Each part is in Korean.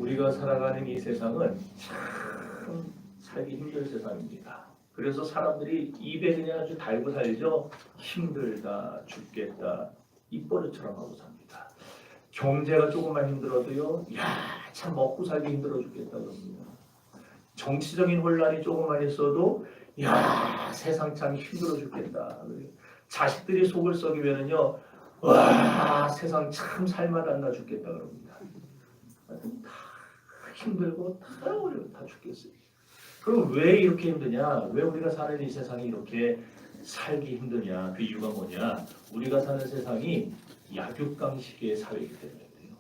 우리가 살아가는 이 세상은 참 살기 힘든 세상입니다. 그래서 사람들이 입에 그냥 아주 달고 살죠. 힘들다, 죽겠다, 입버릇처럼 하고 삽니다. 경제가 조금만 힘들어도요, 참 먹고 살기 힘들어 죽겠다 그럽니다. 정치적인 혼란이 조금만 있어도 세상 참 힘들어 죽겠다. 자식들이 속을 썩이면은요, 와, 세상 참 살맛 안 나 죽겠다 그럽니다. 다 힘들고 다 어려워, 다 죽겠어요. 그럼 왜 이렇게 힘드냐? 왜 우리가 사는 이 세상이 이렇게 살기 힘드냐? 그 이유가 뭐냐? 우리가 사는 세상이 약육강식의 사회이기 때문이에요.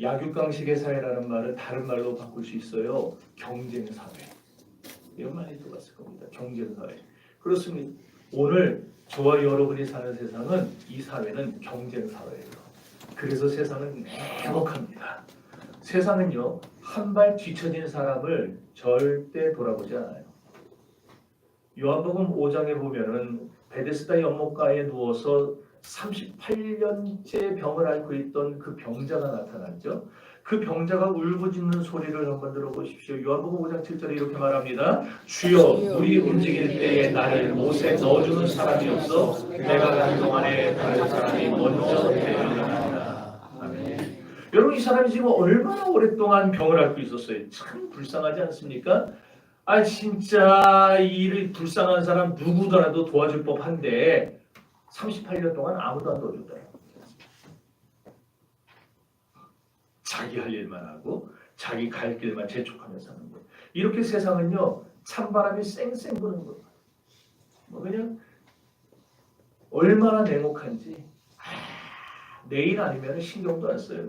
약육강식의 사회라는 말을 다른 말로 바꿀 수 있어요. 경쟁사회. 이런 말이 들어갔을 겁니다. 경쟁사회. 그렇습니다. 오늘 저와 여러분이 사는 세상은 이 사회는 경쟁사회예요. 그래서 세상은 행복합니다. 세상은요, 한 발 뒤처진 사람을 절대 돌아보지 않아요. 요한복음 5장에 보면은 베데스다 연못가에 누워서 38년째 병을 앓고 있던 그 병자가 나타났죠. 그 병자가 울부짖는 소리를 한번 들어보십시오. 요한복음 5장 7절에 이렇게 말합니다. 주여, 물이 움직일 때에 나를 못에 넣어주는 사람이 없어 내가 가는 동안에 다른 사람이 먼저 데려가나이다. 아멘. 여러분, 이 사람이 지금 얼마나 오랫동안 병을 앓고 있었어요. 참 불쌍하지 않습니까? 진짜 이 불쌍한 사람 누구더라도 도와줄 법한데 38년 동안 아무도 안 도와줬다. 자기 할 일만 하고 자기 갈 길만 재촉하며 사는 거예요. 이렇게 세상은요, 찬바람이 쌩쌩 부는 거예요. 그냥 얼마나 냉혹한지 내일 아니면 신경도 안 써요.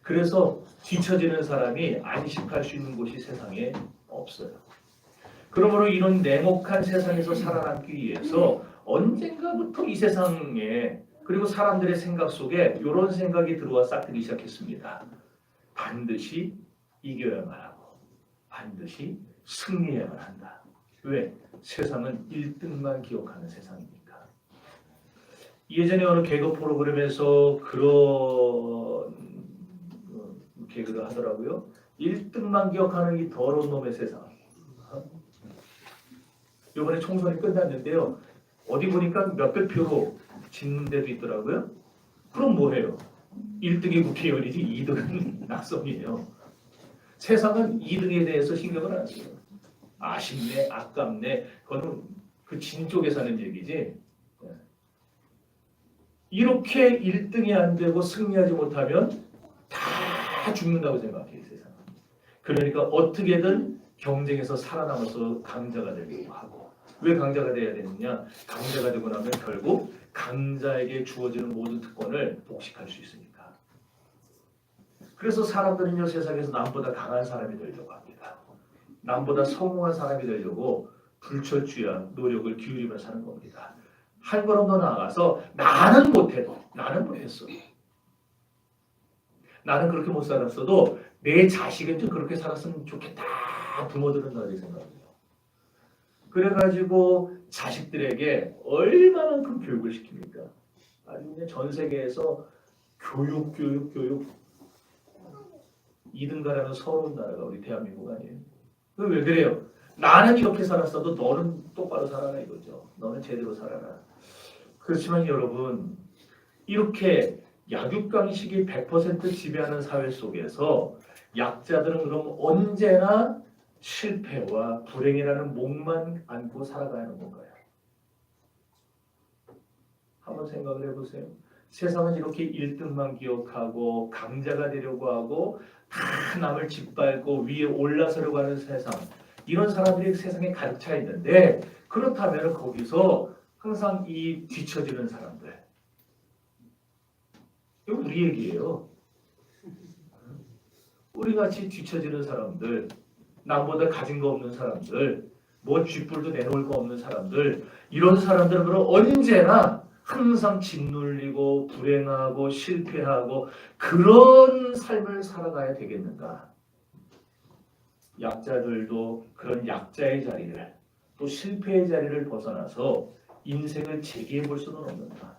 그래서 뒤처지는 사람이 안식할 수 있는 곳이 세상에 없어요. 그러므로 이런 냉혹한 세상에서 살아남기 위해서 언젠가부터 이 세상에, 그리고 사람들의 생각 속에 이런 생각이 들어와 싹트기 시작했습니다. 반드시 이겨야만 하고 반드시 승리해야만 한다. 왜? 세상은 1등만 기억하는 세상이니까. 예전에 어느 개그 프로그램에서 그런 개그를 하더라고요. 1등만 기억하는 이 더러운 놈의 세상. 이번에 총선이 끝났는데요. 어디 보니까 몇백 표로 진 데도 있더라고요. 그럼 뭐해요? 1등이 국회의원이지 2등은 낙선이에요. 세상은 2등에 대해서 신경을 안 써요. 아쉽네, 아깝네, 그거는 그 진 쪽에 사는 얘기지. 이렇게 1등이 안 되고 승리하지 못하면 다 죽는다고 생각해요, 세상은. 그러니까 어떻게든 경쟁에서 살아남아서 강자가 되려고 하고. 왜 강자가 돼야 되느냐? 강자가 되고 나면 결국 강자에게 주어지는 모든 특권을 복식할 수 있으니까. 그래서 사람들은요, 세상에서 남보다 강한 사람이 되려고 합니다. 남보다 성공한 사람이 되려고 불철주야 노력을 기울이며 사는 겁니다. 한 걸음 더 나아가서 나는 못해도, 나는 못했어. 나는 그렇게 못 살았어도 내 자식은 좀 그렇게 살았으면 좋겠다. 부모들은 그렇게 생각해요. 그래가지고 자식들에게 얼마만큼 교육을 시킵니까? 아주 그냥 전 세계에서 교육 2등 가라는 서러운 나라가 우리 대한민국 아니에요? 왜 그래요? 나는 이렇게 살았어도 너는 똑바로 살아라 이거죠. 너는 제대로 살아라. 그렇지만 여러분, 이렇게 약육강식이 100% 지배하는 사회 속에서 약자들은 그럼 언제나 실패와 불행이라는 몫만 안고 살아가야 하는 건가요? 한번 생각을 해보세요. 세상은 이렇게 1등만 기억하고 강자가 되려고 하고 다 남을 짓밟고 위에 올라서려고 하는 세상, 이런 사람들이 세상에 가득 차 있는데, 그렇다면 거기서 항상 이 뒤처지는 사람들, 이거 우리 얘기예요. 우리같이 뒤처지는 사람들, 남보다 가진 거 없는 사람들, 뭐 쥐뿔도 내놓을 거 없는 사람들, 이런 사람들은 그럼 언제나 항상 짓눌리고 불행하고 실패하고 그런 삶을 살아가야 되겠는가? 약자들도 그런 약자의 자리를, 또 실패의 자리를 벗어나서 인생을 재기해 볼 수는 없는가?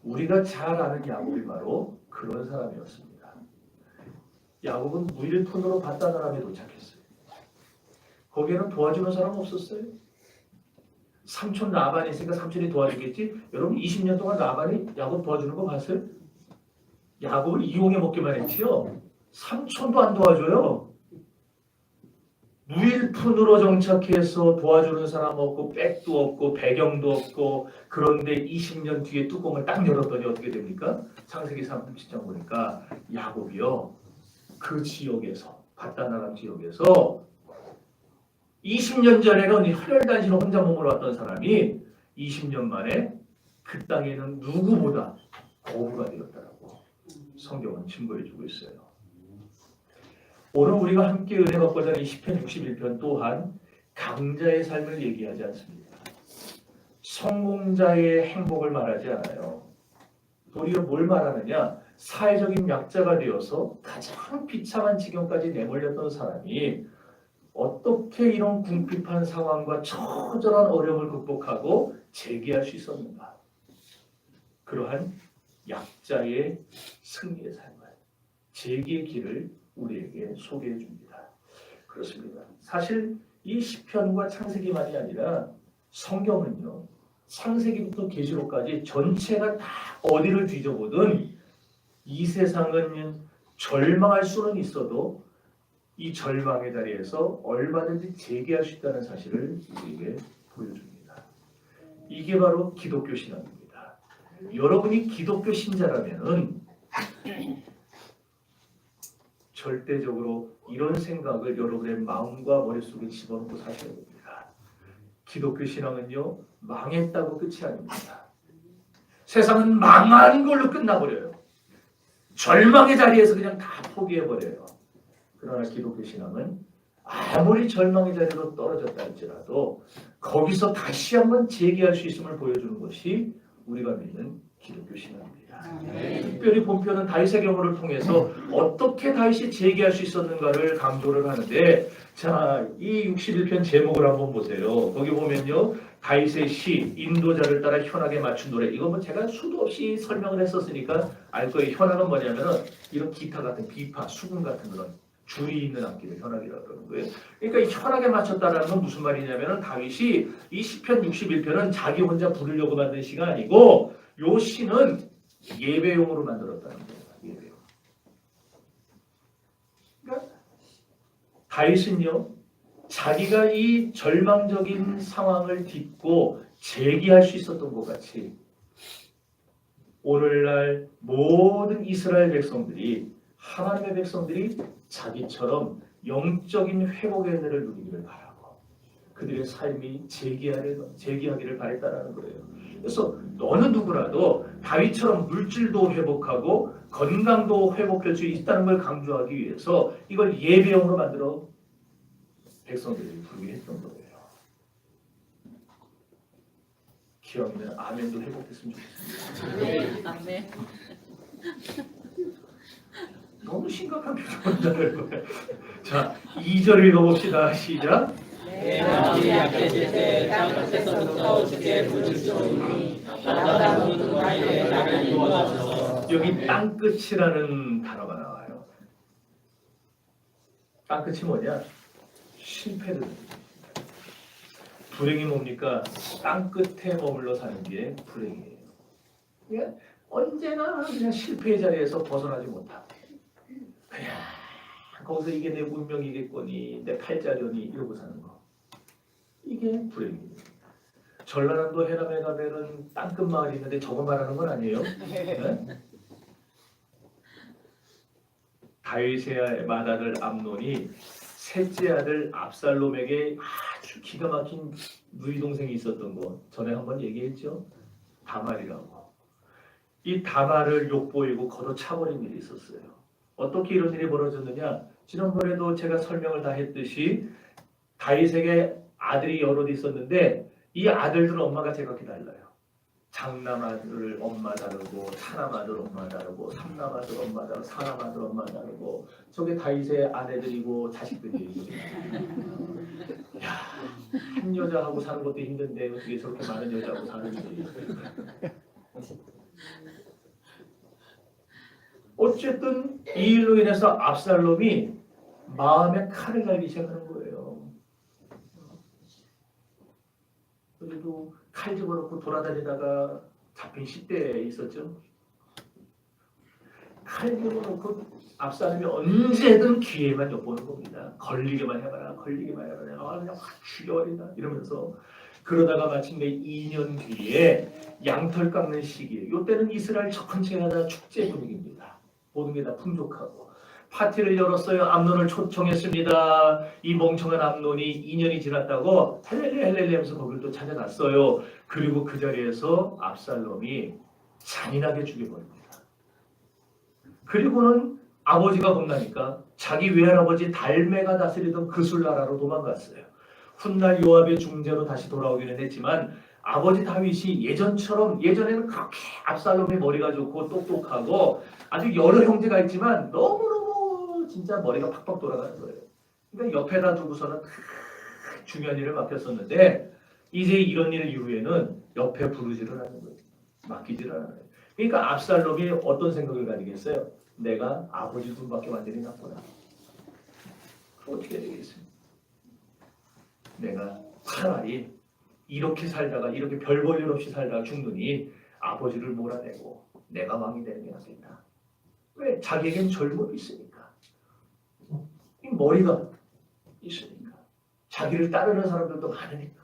우리가 잘 아는 야곱이 바로 그런 사람이었습니다. 야곱은 무일푼으로 바다나람에 도착했어요. 거기에는 도와주는 사람 없었어요. 삼촌 라반이 있으니까 삼촌이 도와주겠지. 여러분 20년 동안 라반이 야곱 도와주는 거 봤어요? 야곱을 이용해 먹기만 했지요. 삼촌도 안 도와줘요. 무일푼으로 정착해서 도와주는 사람 없고 백도 없고 배경도 없고, 그런데 20년 뒤에 뚜껑을 딱 열었더니 어떻게 됩니까? 창세기 37장 보니까 야곱이요, 그 지역에서, 바다나람 지역에서 20년 전에는 혈혈단신으로 혼자 머물러 왔던 사람이 20년 만에 그 땅에는 누구보다 거부가 되었다라고 성경은 증거해주고 있어요. 오늘 우리가 함께 은혜 받고자 하는 10편 61편 또한 강자의 삶을 얘기하지 않습니다. 성공자의 행복을 말하지 않아요. 도리어 뭘 말하느냐? 사회적인 약자가 되어서 가장 비참한 지경까지 내몰렸던 사람이 어떻게 이런 궁핍한 상황과 처절한 어려움을 극복하고 재기할 수 있었는가? 그러한 약자의 승리의 삶을, 재기의 길을 우리에게 소개해 줍니다. 그렇습니다. 사실 이 시편과 창세기만이 아니라 성경은요, 창세기부터 계시록까지 전체가 다 어디를 뒤져보든 이 세상은 절망할 수는 있어도 이 절망의 자리에서 얼마든지 재기할 수 있다는 사실을 우리에게 보여줍니다. 이게 바로 기독교 신앙입니다. 여러분이 기독교 신자라면은 절대적으로 이런 생각을 여러분의 마음과 머릿속에 집어넣고 사셔야 됩니다. 기독교 신앙은요, 망했다고 끝이 아닙니다. 세상은 망한 걸로 끝나버려요. 절망의 자리에서 그냥 다 포기해버려요. 그러나 기독교 신앙은 아무리 절망의 자리로 떨어졌다 할지라도 거기서 다시 한번 재기할 수 있음을 보여주는 것이 우리가 믿는 기독교 신앙입니다. 특별히 본편은 다윗의 경우를 통해서 어떻게 다윗이 재기할 수 있었는가를 강조를 하는데, 자, 이 61편 제목을 한번 보세요. 거기 보면요, 다윗의 시, 인도자를 따라 현악에 맞춘 노래. 이거 뭐 제가 수도 없이 설명을 했었으니까 알 거예요. 현악은 뭐냐면은 이런 기타 같은 비파, 수금 같은 그런 줄이 있는 악기를 현악이라고 그러는 거예요. 그러니까 이 현악에 맞췄다라는 건 무슨 말이냐면은 다윗이 이 시편 61편은 자기 혼자 부르려고 만든 시가 아니고 요 시는 예배용으로 만들었다는 거예요. 예배용. 그러니까 다윗은요, 자기가 이 절망적인 상황을 딛고 재기할 수 있었던 것 같이 오늘날 모든 이스라엘 백성들이, 하나님의 백성들이 자기처럼 영적인 회복의 은혜를 누리기를 바라고 그들의 삶이 재기하기를 바랬다라는 거예요. 그래서 어느 누구라도 다윗처럼 물질도 회복하고 건강도 회복할 수 있다는 걸 강조하기 위해서 이걸 예배용으로 만들어 백성들이 부르게 했던 거예요. 기왕이면 아멘도 회복했으면 좋겠습니다. 아멘. 너무 심각한 표정을 하는 거예요. 자, 2절 읽어봅시다. 시작. 내 마음이 약해질 때 땅끝에서부터 주께 부르짖으니 바다가 묻은 가에 나를 이루어서. 여기 땅끝이라는 단어가 나와요. 땅끝이 뭐냐? 실패를. 불행이 뭡니까? 땅끝에 머물러 사는 게 불행이에요. 그냥 언제나 그냥 실패의 자리에서 벗어나지 못하고 그냥 거기서 이게 내 운명이겠거니 내 팔자려니 이러고 사는 거. 이게 불행입니다. 전라남도 해남에 가면은 땅끝 마을이 있는데 저거 말하는 건 아니에요. 네? 다윗의 맏아들 암논이 셋째 아들 압살롬에게 아주 기가 막힌 누이 동생이 있었던 거 전에 한번 얘기했죠. 다말이라고. 이 다말을 욕보이고 걷어차버린 일이 있었어요. 어떻게 이런 일이 벌어졌느냐? 지난번에도 제가 설명을 다 했듯이 다윗에게 아들이 여럿 있었는데 이 아들들 엄마가 제각기 달라요. 장남 아들 엄마 다르고, 차남 아들 엄마 다르고, 삼남 아들 엄마 다르고, 사남 아들 엄마 다르고, 저게 다윗의 아내들이고 자식들이에요. 야, 한 여자하고 사는 것도 힘든데 어떻게 저렇게 많은 여자하고 사는지. 어쨌든 이 일로 인해서 압살롬이 마음에 칼을 갈기 시작하는 거예요. 그래도 칼 집어넣고 돌아다니다가 잡힌 10대에 있었죠. 칼 집어넣고 압살롬이 언제든 기회만 엿보는 겁니다. 걸리기만 해봐라, 걸리기만 해봐라, 내가 그냥 확 죽여버린다 이러면서. 그러다가 마침내 2년 뒤에 양털 깎는 시기에, 이때는 이스라엘 전체가 다 축제 분위기입니다. 모든 게 다 풍족하고 파티를 열었어요. 암논을 초청했습니다. 이 멍청한 암논이 2년이 지났다고 헬렐레 하면서 거기를 또 찾아갔어요. 그리고 그 자리에서 압살롬이 잔인하게 죽여버립니다. 그리고는 아버지가 겁나니까 자기 외할아버지 달메가 다스리던 그술 나라로 도망갔어요. 훗날 요압의 중재로 다시 돌아오기는 했지만 아버지 다윗이 예전에는 그렇게 압살롬의 머리가 좋고 똑똑하고 아주 여러 형제가 있지만 너무너무 진짜 머리가 팍팍 돌아가는 거예요. 그러니까 옆에다 두고서는 중요한 일을 맡겼었는데 이제 이런 일 이후에는 옆에 부르지를 않는 거예요. 맡기지를 않아요. 그러니까 압살롬이 어떤 생각을 가지겠어요? 내가 아버지 둘밖에 완전히 났구나. 어떻게 해야 되겠습니까? 내가 차라리 이렇게 살다가 이렇게 별 볼 일 없이 살다가 죽느니 아버지를 몰아내고 내가 왕이 되는 게 낫겠다. 왜? 자기에겐 젊음이 있으니까. 이 머리가 있으니까. 자기를 따르는 사람들도 많으니까.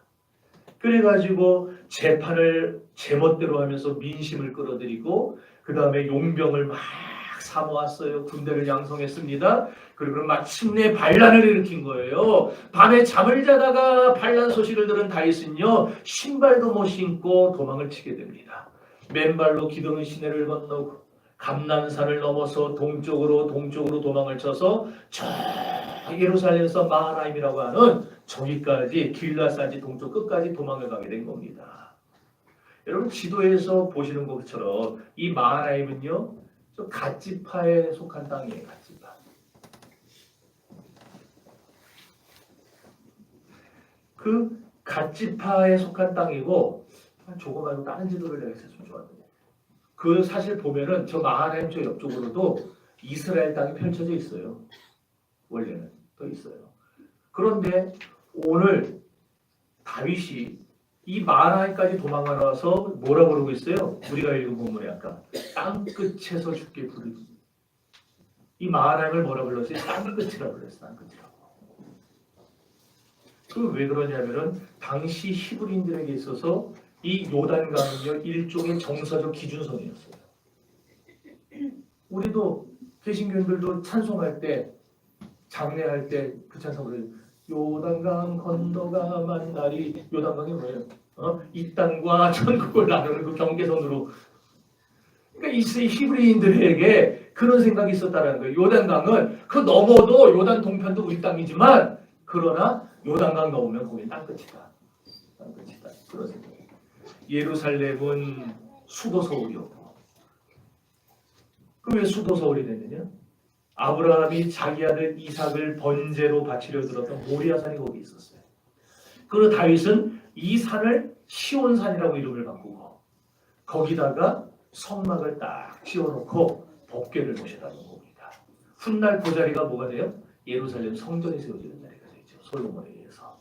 그래가지고 재판을 제멋대로 하면서 민심을 끌어들이고 그 다음에 용병을 막 사모았어요. 군대를 양성했습니다. 그리고 마침내 반란을 일으킨 거예요. 밤에 잠을 자다가 반란 소식을 들은 다윗은요, 신발도 못 신고 도망을 치게 됩니다. 맨발로 기드론 시내를 건너고 감난산을 넘어서 동쪽으로 도망을 쳐서 저 예루살렘에서 마하나임이라고 하는 저기까지 길라산지 동쪽 끝까지 도망을 가게 된 겁니다. 여러분 지도에서 보시는 것처럼 이 마하나임은요, 갓지파에 속한 땅이에요. 갓지파. 그 갓지파에 속한 땅이고, 저거 말고 다른 지도를 내가 있었으면 좋았는데, 그 사실 보면은 저 마하나임 저 옆쪽으로도 이스라엘 땅이 펼쳐져 있어요. 원래는 더 있어요. 그런데 오늘 다윗이 이 마하나임까지 도망가 나와서 뭐라 그러고 있어요? 우리가 읽은 본문에 아까 땅끝에서 죽게 부르기. 이 마하나임을 뭐라 불렀어요? 땅끝이라 불렀어요. 땅끝이라고. 그 왜 그러냐면은 당시 히브리인들에게 있어서 이 요단강은요 일종의 정서적 기준선이었어요. 우리도 개신교인들도 찬송할 때, 장례할 때 그 찬송을 요단강 건너가만 날이, 요단강이 뭐예요? 이 땅과 천국을 나누는 그 경계선으로. 그러니까 이 히브리인들에게 그런 생각이 있었다는 거예요. 요단강은 그 넘어도 요단 동편도 우리 땅이지만 그러나 요단강 넘으면 거기 땅끝이다. 땅끝이다. 그런 생각이에요. 예루살렘은 수도 서울이었고. 그 왜 수도 서울이 됐느냐? 아브라함이 자기 아들 이삭을 번제로 바치려 들었던 모리아산이 거기 있었어요. 그리고 다윗은 이 산을 시온산이라고 이름을 바꾸고 거기다가 성막을 딱 지어놓고 법궤를 모셔다는 겁니다. 훗날 그 자리가 뭐가 돼요? 예루살렘 성전이 세워지는 자리가 되죠. 솔로몬에 의해서.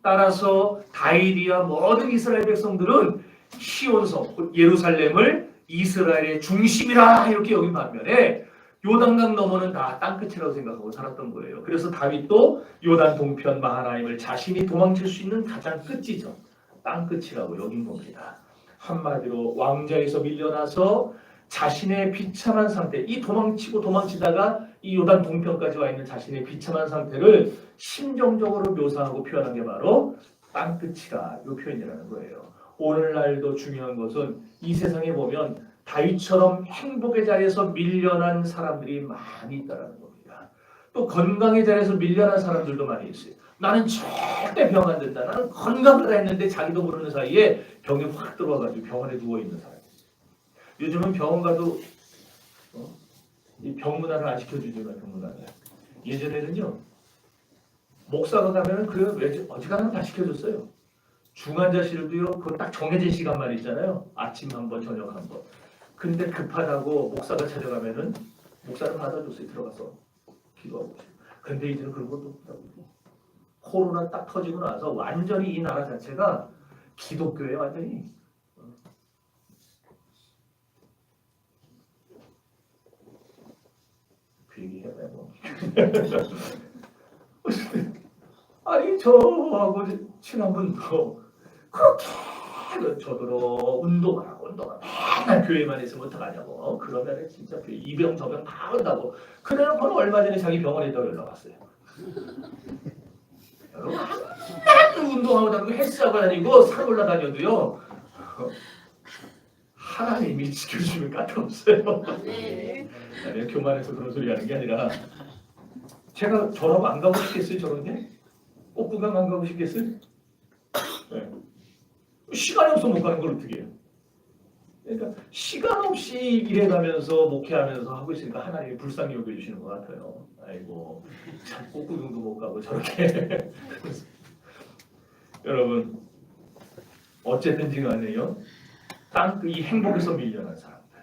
따라서 다윗이야 모든 이스라엘 백성들은 시온성, 예루살렘을 이스라엘의 중심이라 이렇게 여긴 반면에 요단강 너머는 다 땅끝이라고 생각하고 살았던 거예요. 그래서 다윗도 요단 동편 마하나임을 자신이 도망칠 수 있는 가장 끝지점, 땅끝이라고 여긴 겁니다. 한마디로 왕좌에서 밀려나서 자신의 비참한 상태, 이 도망치다가 이 요단 동편까지 와 있는 자신의 비참한 상태를 심정적으로 묘사하고 표현한 게 바로 땅끝이라 이 표현이라는 거예요. 오늘날도 중요한 것은 이 세상에 보면 다윗처럼 행복의 자리에서 밀려난 사람들이 많이 있다는 겁니다. 또 건강의 자리에서 밀려난 사람들도 많이 있어요. 나는 절대 병 안 된다. 나는 건강하다 했는데 자기도 모르는 사이에 병이 확 들어와가지고 병원에 누워있는 사람. 요즘은 병원 가도 이 병문안을 안 시켜주지만 병문안을. 예전에는요. 목사가 가면은 그 어지간하면 다 시켜줬어요. 중환자실도요. 그거 딱 정해진 시간만 있잖아요. 아침 한 번, 저녁 한 번. 근데 급하다고 목사가 찾아가면은 목사를 받아줬어요. 들어가서 기도하고. 근데 이제는 그런 것도 없다고. 코로나 딱 터지고 나서 완전히 이 나라 자체가 기독교에 완전히 그 얘기 해봐야 뭐. 아니 저하고 친한 분도 그렇게 저더러 운동하고 맨날 교회만 있으면 어떡하냐고. 그러면 진짜 이 병 저 병 다 한다고. 그래놓고는 얼마 전에 자기 병원에 있다고 연락 왔어요. 여러분 맨날 운동하고 다니고 헬스하고 다니고 산 올라다녀도요 하나님이 지켜주면 까딱없어요. 아니, 교만해서 그런 소리 하는 게 아니라 제가 저라고 안 가고 싶겠어요? 저런데? 꽃구경 안 가고 싶겠어요? 네. 시간이 없어 못 가는 걸 어떻게 해요? 그러니까 시간 없이 일해가면서 목회하면서 하고 있으니까 하나님이 불쌍히 여겨주시는 것 같아요. 아이고 참 꽃구경도 못 가고 저렇게. 여러분 어쨌든지 간에요. 이 행복에서 밀려난 사람들,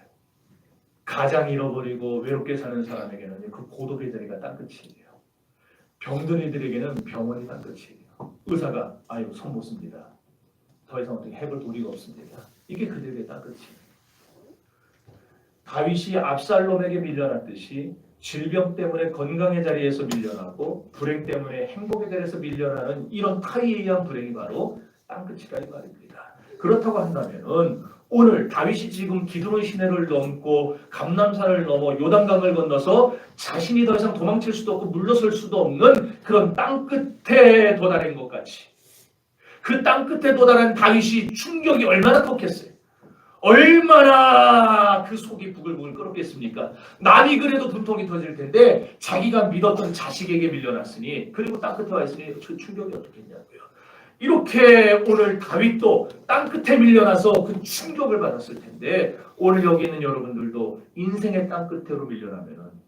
가장 잃어버리고 외롭게 사는 사람에게는 그 고독의 자리가 땅끝이에요. 병든 이들에게는 병원이 땅끝이에요. 의사가 아유 손 못 씁니다. 더 이상 어떻게 해볼 도리가 없습니다. 이게 그들에게 땅끝이에요. 다윗이 압살롬에게 밀려났듯이 질병 때문에 건강의 자리에서 밀려나고 불행 때문에 행복의 자리에서 밀려나는 이런 타의에 의한 불행이 바로 땅끝이라 이 말입니다. 그렇다고 한다면은 오늘 다윗이 지금 기드론 시내를 넘고 감람산을 넘어 요단강을 건너서 자신이 더 이상 도망칠 수도 없고 물러설 수도 없는 그런 땅끝에 도달한 것 같이 그 땅끝에 도달한 다윗이 충격이 얼마나 컸겠어요. 얼마나 그 속이 부글부글 끓었겠습니까? 남이 그래도 분통이 터질 텐데 자기가 믿었던 자식에게 밀려났으니 그리고 땅끝에 와 있으니 그 충격이 어떻겠냐고요. 이렇게 오늘 다윗도 땅끝에 밀려나서 그 충격을 받았을 텐데 오늘 여기 있는 여러분들도 인생의 땅끝으로 밀려나면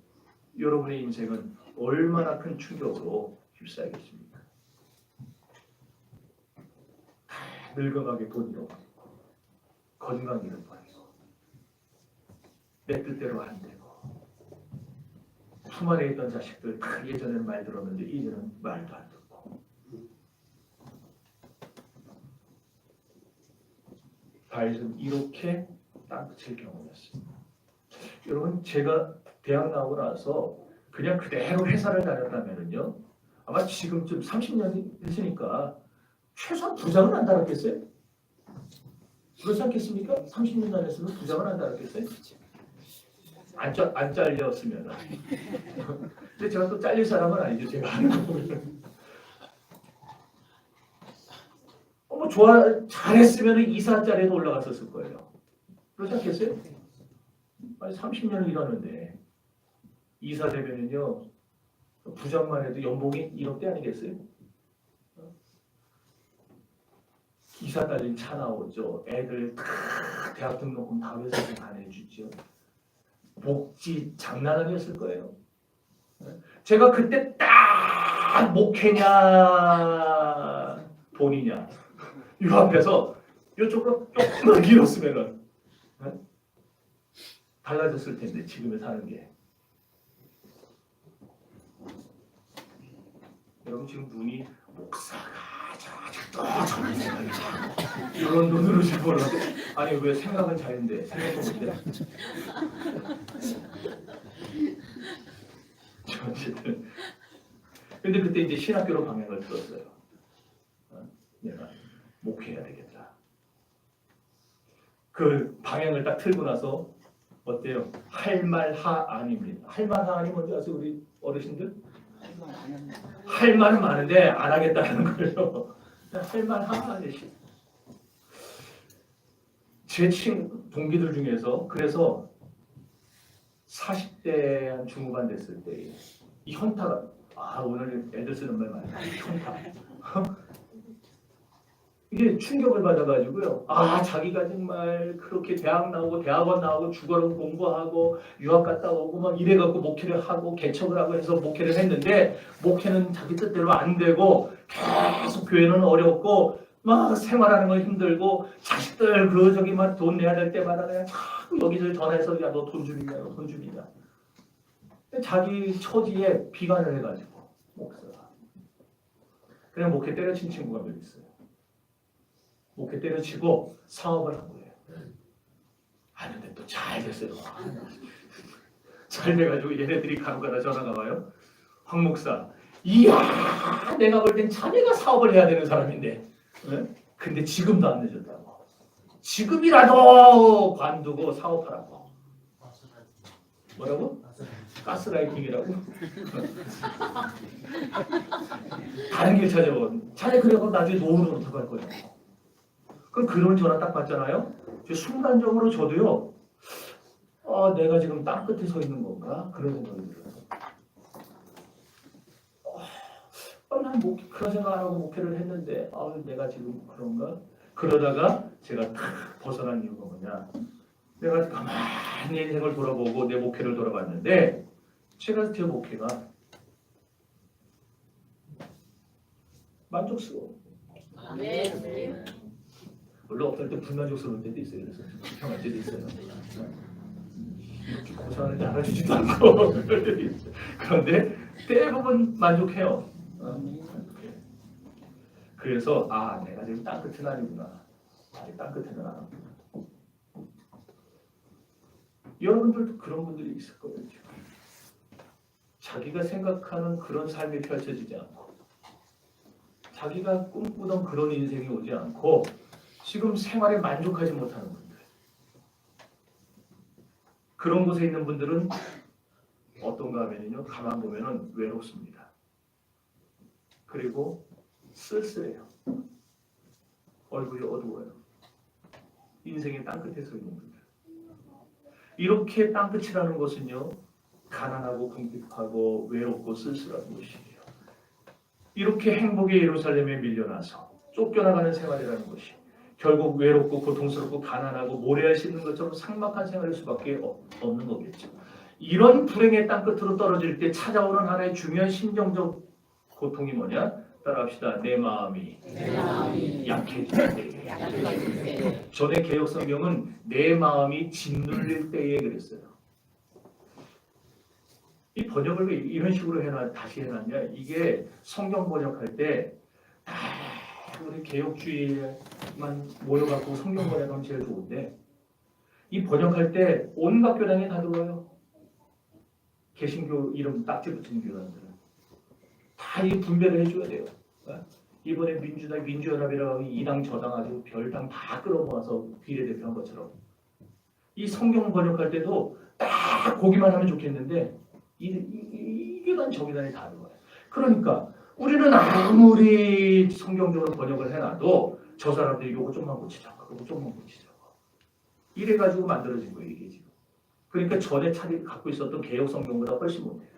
여러분의 인생은 얼마나 큰 충격으로 휩싸이겠습니까? 늙어가게 돈 잃어버리고 건강 잃어버리고 내 뜻대로 안 되고 품 안에 있던 자식들 다 예전에는 말 들었는데 이제는 말도 안 듣고 다윗은 이렇게 땅끝을 경험했습니다. 여러분 제가 대학 나오고 나서 그냥 그대로 회사를 다녔다면요 아마 지금쯤 30년이 됐으니까 최소한 부장은 안 달았겠어요? 그렇지 않겠습니까? 30년 다녔으면 부장은 안 달았겠어요? 안 잘렸으면. 근데 제가 또 잘릴 사람은 아니죠. 제가 하는 거 보면. 잘했으면 이사짜리도 올라갔었을 거예요. 그렇지 않겠어요? 아니 30년을 일하는데 이사 되면은요 부장만 해도 연봉이 1억대 아니겠어요? 이사 딸린 차 나오죠. 애들 대학 등록금 다 회사에서 다 내주죠. 복지 장난 아니었을 거예요. 제가 그때 딱 목회냐 돈이냐 이 앞에서 이쪽으로 조금만 길었으면은 달라졌을 텐데 지금의 사는 게. 여러분 지금 눈이 목사가 아직도 저런 생각이 이런 눈으로 잘 몰라도 아니 왜 생각은 잘했는데 생각도 못해. 어쨌든 근데 그때 이제 신학교로 방향을 틀었어요. 내가 목회해야 되겠다. 그 방향을 딱 틀고 나서 어때요? 할 말 하 아닙니다. 할 말 하 아니 뭔지 아세요 우리 어르신들? 할 말은 많은데 안 하겠다는 거예요. 할 말 하 아니시. 제 동기들 중에서 그래서 40대 한 중후반 됐을 때 이 현타가 오늘 애들 쓰는 말 많아요. 현타. 이게 충격을 받아가지고요. 자기가 정말 그렇게 대학 나오고 대학원 나오고 죽어라 공부하고 유학 갔다 오고 막 이래갖고 목회를 하고 개척을 하고 해서 목회를 했는데 목회는 자기 뜻대로 안 되고 계속 교회는 어렵고 막 생활하는 건 힘들고 자식들 막 돈 내야 될 때마다 그냥 자꾸 여기저기 전화해서 야 너 돈 줍니다 너 돈 줍니다. 자기 처지에 비관을 해가지고 목사가 그냥 목회 때려친 친구가 몇 있어요. 목회 때려치고 사업을 한 거예요. 하는데 또 잘 됐어요. 잘 돼가지고 얘네들이 간혹가다 전화가 와요. 황 목사, 이야, 내가 볼 땐 자네가 사업을 해야 되는 사람인데, 네? 근데 지금도 안 늦었다고. 지금이라도 관두고 사업하라고. 뭐라고? 가스라이팅이라고? 다른 길 찾아보고 자네 그래서 나중에 노후는 어떡할 거냐. 그럼 그런 전화 딱 받잖아요. 순간적으로 저도요. 내가 지금 땅 끝에 서 있는 건가? 그런 생각이 들어요. 난 그런 생각 안 하고 목회를 했는데 내가 지금 그런가? 그러다가 제가 탁 벗어난 이유가 뭐냐? 내가 가만히 인생을 돌아보고 내 목회를 돌아봤는데 제가 제 목회가 만족스러워. 아멘. 물론 어떨 때 불만족스러울 때도 있어요. 그래서 불평할 때도 있어요. 이렇게 고생하는데 알아주지도 않고 그런데 대부분 만족해요. 그래서 내가 지금 땅 끝은 아니구나. 아직 땅 끝에는 안 하구나. 여러분들도 그런 분들이 있을 거예요. 지금. 자기가 생각하는 그런 삶이 펼쳐지지 않고 자기가 꿈꾸던 그런 인생이 오지 않고 지금 생활에 만족하지 못하는 분들. 그런 곳에 있는 분들은 어떤가 하면요. 가만 보면은 외롭습니다. 그리고 쓸쓸해요. 얼굴이 어두워요. 인생의 땅끝에 서 있는 분들. 이렇게 땅끝이라는 것은요. 가난하고 궁핍하고 외롭고 쓸쓸한 곳이에요. 이렇게 행복의 예루살렘에 밀려나서 쫓겨나가는 생활이라는 것이 결국 외롭고 고통스럽고 가난하고 모래알 씹는 것처럼 삭막한 생활일 수밖에 없는 거겠죠. 이런 불행의 땅끝으로 떨어질 때 찾아오는 하나의 중요한 심정적 고통이 뭐냐? 따라합시다. 내 마음이 약해질 때. 전에 개역 성경은 내 마음이 짓눌릴 때에 그랬어요. 이 번역을 왜 이런 식으로 다시 해놨냐? 이게 성경 번역할 때 우리 개혁주의만 모여갖고 성경 번역하면 제일 좋은데 이 번역할 때 온갖 교단이 다 들어와요. 개신교 이름 딱지 붙인 교단들은 다 이 분배를 해줘야 돼요. 이번에 민주연합이라고 이당 저당 아주 별당 다 끌어모아서 비례대표한 것처럼 이 성경 번역할 때도 딱 보기만 하면 좋겠는데 이 교단 저 교단이 다 들어와요. 그러니까 우리는 아무리 성경적으로 번역을 해놔도 저 사람들이 요거 좀만 고치자, 그거 좀만 고치자. 이래가지고 만들어진 거예요, 이게 지금. 그러니까 전에 갖고 있었던 개혁 성경보다 훨씬 못해요.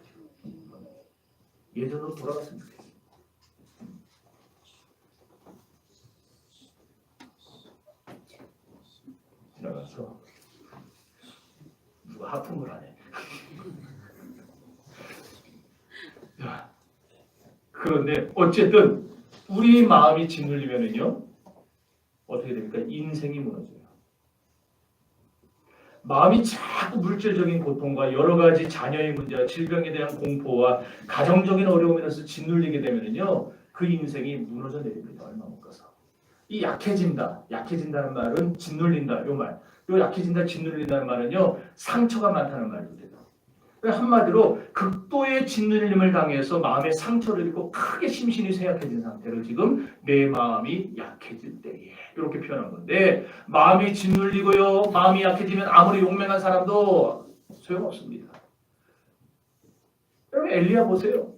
예전으로 돌아갔으면 좋겠어요. 지나가서 누가 하품을 하네. 그런데 어쨌든 우리 마음이 짓눌리면은요 어떻게 됩니까? 인생이 무너져요. 마음이 자꾸 물질적인 고통과 여러 가지 자녀의 문제와 질병에 대한 공포와 가정적인 어려움에서 짓눌리게 되면은요 그 인생이 무너져 내립니다. 얼마 못 가서. 이 약해진다는 말은 짓눌린다. 요 말. 요 약해진다, 짓눌린다는 말은요 상처가 많다는 말이거든요. 한마디로 극도의 짓눌림을 당해서 마음의 상처를 입고 크게 심신이 쇠약해진 상태로 지금 내 마음이 약해질 때에 이렇게 표현한 건데 마음이 짓눌리고요. 마음이 약해지면 아무리 용맹한 사람도 소용없습니다. 여러분 엘리야 보세요.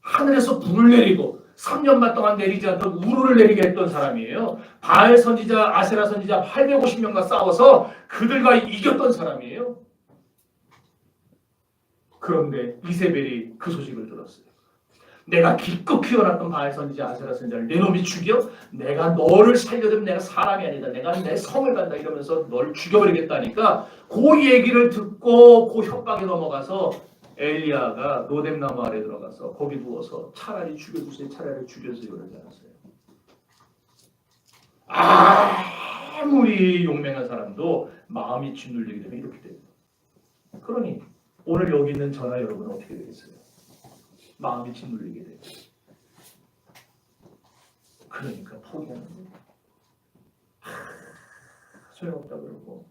하늘에서 불을 내리고 3년만 동안 내리지 않던 우르를 내리게 했던 사람이에요. 바알 선지자, 아세라 선지자 850명과 싸워서 그들과 이겼던 사람이에요. 그런데 이세벨이 그 소식을 들었어요. 내가 기껏 키워놨던 바알 선지자, 아세라 선지자를 내 놈이 죽여? 내가 너를 살려두면 내가 사람이 아니다. 내가 내 성을 간다 이러면서 너를 죽여버리겠다니까 그 얘기를 듣고 그 협박에 넘어가서 엘리야가 노뎀나무 아래 들어가서 거기 누워서 차라리 죽여주세요. 차라리 죽여주세요. 그러지 않았어요. 아무리 용맹한 사람도 마음이 짓눌리게 되면 이렇게 됩니다. 그러니 오늘 여기 있는 저나 여러분은 어떻게 되겠어요? 마음이 짓눌리게 돼요. 그러니까 포기하는 거예요. 소용없다 그러고.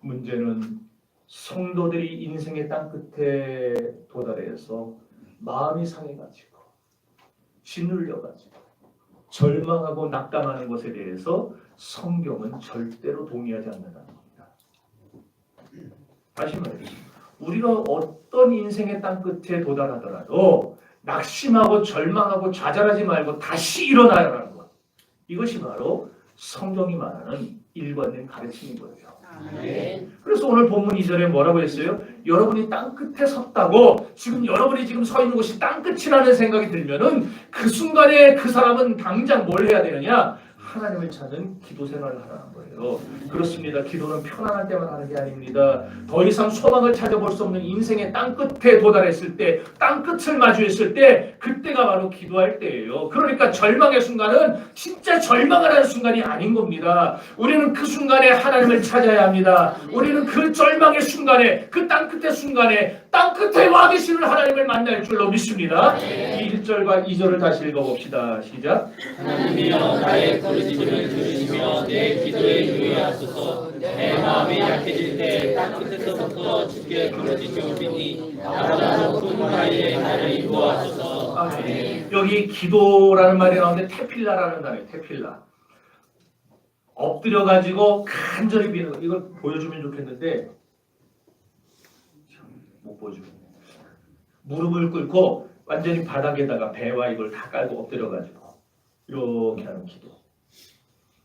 문제는 성도들이 인생의 땅끝에 도달해서 마음이 상해가지고 짓눌려가지고 절망하고 낙담하는 것에 대해서 성경은 절대로 동의하지 않는다는 겁니다. 다시 말해서 우리가 어떤 인생의 땅끝에 도달하더라도 낙심하고 절망하고 좌절하지 말고 다시 일어나라는 것. 이것이 바로 성경이 말하는 일관된 가르침인 거예요. 아멘. 그래서 오늘 본문 2절에 뭐라고 했어요? 여러분이 땅끝에 섰다고 지금 여러분이 지금 서 있는 곳이 땅끝이라는 생각이 들면은 그 순간에 그 사람은 당장 뭘 해야 되느냐? 하나님을 찾는 기도 생활을 하라는 거예요. 그렇습니다. 기도는 편안할 때만 하는 게 아닙니다. 더 이상 소망을 찾아볼 수 없는 인생의 땅끝에 도달했을 때, 땅끝을 마주했을 때 그때가 바로 기도할 때예요. 그러니까 절망의 순간은 진짜 절망을 하는 순간이 아닌 겁니다. 우리는 그 순간에 하나님을 찾아야 합니다. 우리는 그 절망의 순간에, 그 땅끝의 순간에 땅끝에 와 계시는 하나님을 만날 줄로 믿습니다. 1절과 2절을 다시 읽어봅시다. 시작. 하나님이여 나의 부르짖음을 들으시며 내 기도에 유의하소서. 내 마음이 약해질 때 땅끝에서부터 주께 부르짖으오니 나보다 높은 나이에 나를 인도하소서. 아멘. 여기 기도라는 말이 나오는데 테필라라는 단어예요. 테필라. 엎드려가지고 간절히 비는 거. 이걸 보여주면 좋겠는데 못 보여주겠네. 무릎을 꿇고 완전히 바닥에다가 배와 이걸 다 깔고 엎드려가지고 이렇게 하는 기도.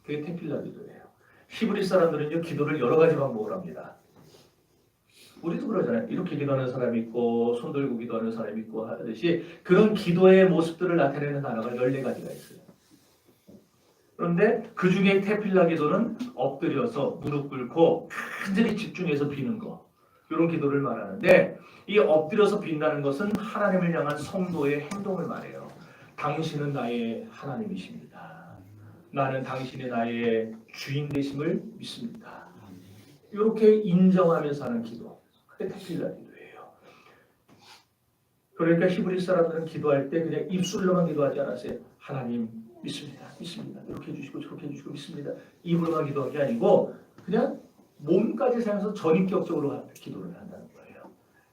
그게 테필라 기도예요. 히브리 사람들은요 기도를 여러 가지 방법으로 합니다. 우리도 그러잖아요. 이렇게 기도하는 사람이 있고 손 들고 기도하는 사람이 있고 하듯이 그런 기도의 모습들을 나타내는 단어가 14가지가 있어요. 그런데 그 중에 테필라 기도는 엎드려서 무릎 꿇고 간절히 집중해서 비는 거. 이런 기도를 말하는데 이 엎드려서 빈다는 것은 하나님을 향한 성도의 행동을 말해요. 당신은 나의 하나님이십니다. 나는 당신이 나의 주인 되심을 믿습니다. 이렇게 인정하면서 하는 기도. 그게 테필라 기도예요. 그러니까 히브리 사람들은 기도할 때 그냥 입술로만 기도하지 않았어요. 하나님 믿습니다. 믿습니다. 이렇게 해주시고 저렇게 해주시고 믿습니다. 입으로만 기도한 게 아니고 그냥 몸까지 사용해서 전인격적으로 기도를 한다는 거예요.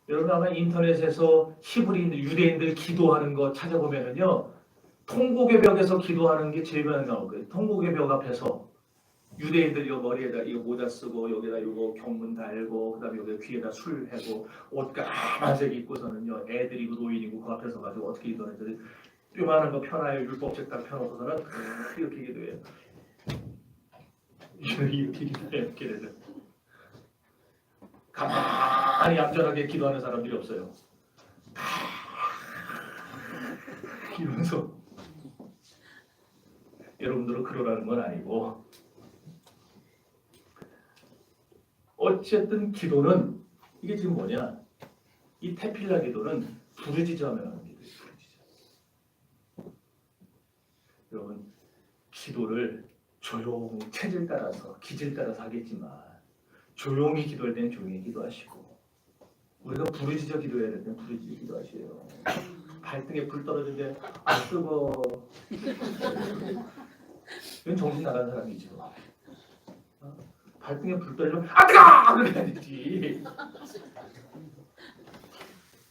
여러분 아마 인터넷에서 히브리인들, 유대인들 기도하는 거 찾아보면은요. 통곡의 벽에서 기도하는 게 제일 많이 나올 거예요. 통곡의 벽 앞에서 유대인들 이 머리에다 이거 모자 쓰고 여기다 이거 경문 달고 그다음에 여기 귀에다 술 해고 옷 까만색 입고서는요 애들이고 노인이고 그 앞에서 가지고 어떻게 기도하는지 요만한 거 펴놔요. 율법책 딱 펴놓고서는 이렇게 기도해요. 이렇게 기도해요. 이렇게 되죠. 가만히 얌전하게 기도하는 사람들이 없어요. 이러면서 여러분들은 그러라는 건 아니고 어쨌든 기도는 이게 지금 뭐냐? 이 테필라 기도는 부르짖으면 하는 기도예요. 부르짖어. 여러분 기도를 조용히 체질 따라서 기질 따라서 하겠지만 조용히 기도할 때는 조용히 기도하시고 우리가 부르짖어 기도해야 될 때는 부르짖어 기도하세요. 발등에 불 떨어지는데 아 뜨거워. 이건 정신 나간 사람이죠. 발등에 불 떨리면 아 뜨거워! 그래야 되지.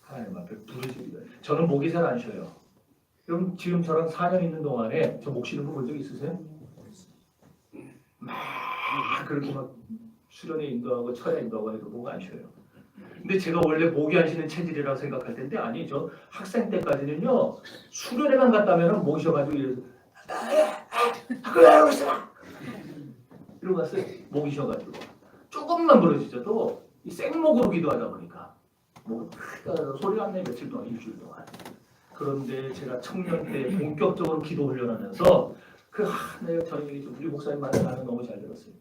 하나님 앞에 부르짖어 기도해요. 저는 목이 잘 안 쉬어요. 그럼 지금 저랑 4년 있는 동안에 저 목 쉬는 거 본 적 있으세요? 막 그렇게 막 수련회 인도하고 철야 인도하고 해도 목 안 쉬어요. 근데 제가 원래 목이 안 쉬는 체질이라고 생각할 텐데 아니 저 학생 때까지는요 수련회만 갔다면 목이 쉬어가지고 이래서 이러고 갔어요. 목이 쉬어가지고 조금만 부러지셔도 이 생목으로 기도하다 보니까 목 소리가 안 나요. 며칠 동안 일주일 동안. 그런데 제가 청년 때 본격적으로 기도 훈련하면서 내가 저녁에 우리 목사님 말을 나는 너무 잘 들었어요.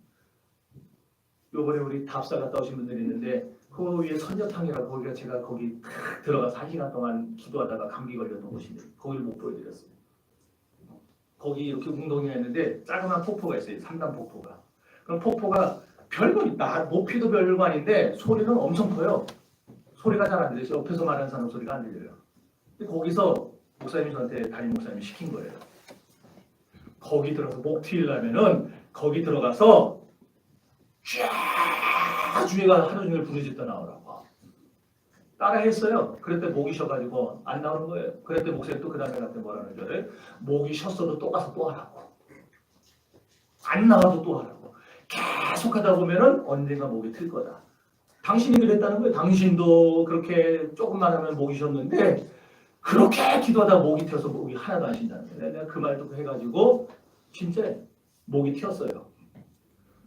요번에 우리 답사 갔다 오신 분들이 있는데 그 위에 선녀탕이라고 거기가 제가 거기 들어가서 1시간 동안 기도하다가 감기 걸렸던 곳인데 거기를 못 보여드렸어요. 거기 이렇게 웅덩이가 있는데 작은 폭포가 있어요. 3단 폭포가. 그럼 폭포가 별거 높이도 별거 아닌데 소리는 엄청 커요. 소리가 잘 안 들려요. 옆에서 말하는 사람 소리가 안 들려요. 근데 거기서 목사님이 저한테 담임 목사님이 시킨 거예요. 거기 들어서 목 트이려면은 거기 들어가서 쫙 주위가 하루 종일 부르짖다 나오라고. 따라 했어요. 그랬더니 목이 쉬어가지고 안 나오는 거예요. 그랬더니 목사님 또 그 다음에 갔더니 뭐라는 줄 알아요? 목이 쉬었어도 또 가서 또 하라고. 안 나와도 또 하라고. 계속 하다 보면은 언젠가 목이 틀 거다. 당신이 그랬다는 거예요. 당신도 그렇게 조금만 하면 목이 쉬었는데 그렇게 기도하다 목이 튀어서 목이 하나도 안 쉰다는 거예요. 내가 그 말 듣고 해가지고 진짜 목이 튀었어요.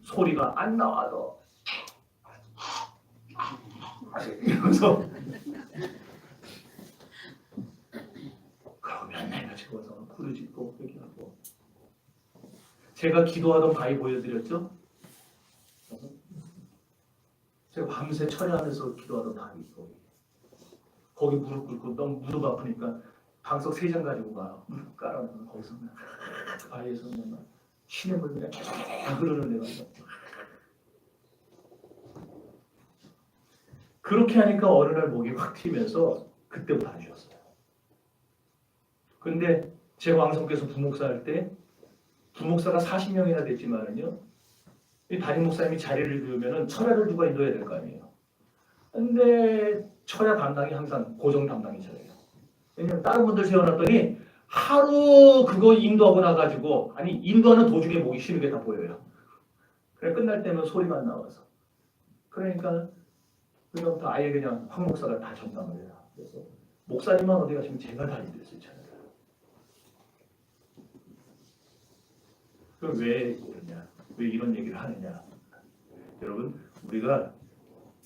소리가 안 나와도 이러면서 그러고 맨날 같이 가서 부르짖고 얘기하고. 제가 기도하던 바위 보여드렸죠? 제가 밤새 철야하면서 기도하던 바위 거기 무릎 꿇고 너무 무릎 아프니까 방석 3장 가지고 가 무릎 깔아놓고 거기서 바위에서 그냥 신의 물이 그냥 계속 흐르는 데가 그렇게 하니까 어느 날 목이 확 튀면서 그때부터 안 쉬었어요. 근데 제 왕성께서 부목사 할 때 부목사가 40명이나 됐지만은요, 이 담임 목사님이 자리를 비우면은 철야를 누가 인도해야 될 거 아니에요. 근데 철야 담당이 항상 고정 담당이 저예요. 왜냐면 다른 분들 세워놨더니 하루 그거 인도하고 나가지고 아니 인도하는 도중에 목이 쉬는 게 다 보여요. 그래 끝날 때면 소리가 안 나와서. 그러니까 그다음부터 아예 그냥 황 목사가 다 전담을 해요. 그래서 목사님만 어디 가시면 제가 다 인도했어요. 그럼 왜 그러냐? 왜 이런 얘기를 하느냐? 여러분 우리가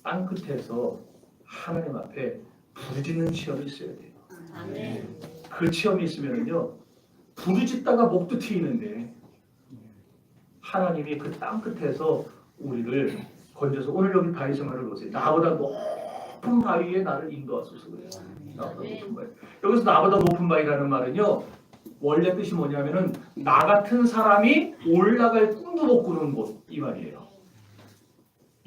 땅 끝에서 하나님 앞에 부르짖는 시험이 있어야 돼요. 아멘. 그 시험이 있으면은요 부르짖다가 목도 트이는데 하나님이 그 땅 끝에서 우리를 건져서 오늘 여기 바위 생활을 보세요. 나보다 높은 바위에 나를 인도하소서 그래요. 나보다 높은 바위. 여기서 나보다 높은 바위라는 말은요 원래 뜻이 뭐냐면은 나 같은 사람이 올라갈 꿈도 못 꾸는 곳 이 말이에요.